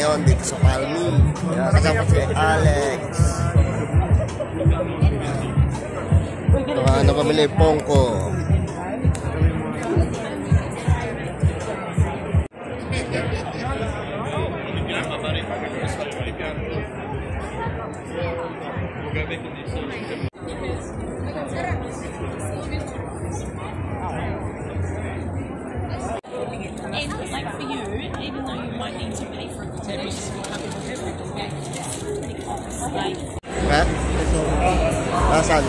ngayon dito sa Palmi. Kasama si Alex. Napamili Pongko. And like for you, even though you might need to pay for accommodation, you have to pay for it. Pretty close. Like, Ha? Nasaan?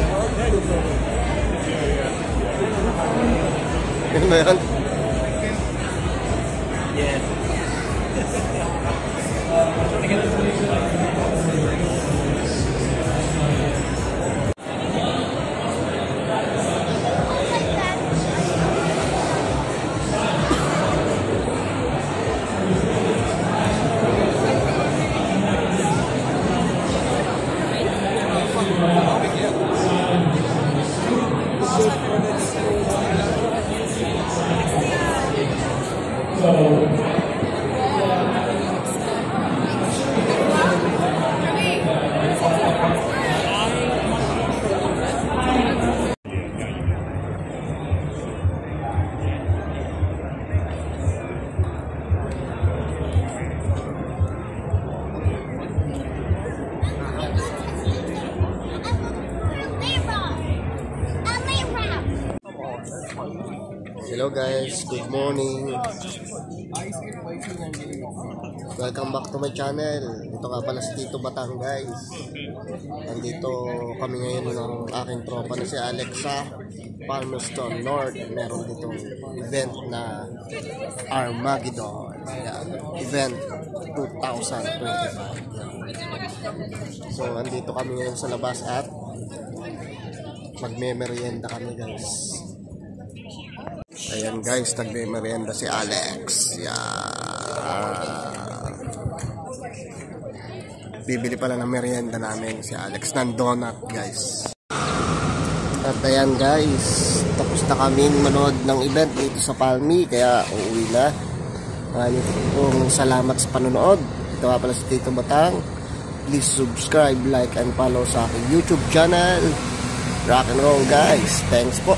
Yun ba yun? Yeah. Hello guys, good morning. Welcome back to my channel. Ito nga pala si Tito Batang guys. Nandito kami ngayon ng aking tropa na si Alexa, Palmerston North. Meron ditong event na Armageddon. Event 2025. So andito kami ngayon sa labas at magme-merienda kami guys. Ayan guys, nagme-merienda si Alex. Bibili pala ng merienda namin si Alex ng donut guys. At ayan guys, tapos na kaming manood ng event dito sa Palmi, kaya uuwi na. Maraming pong salamat sa panonood. Ito nga pala si Tito Batang. Please subscribe, like, and follow sa aking YouTube channel. Rock and roll guys. Thanks po.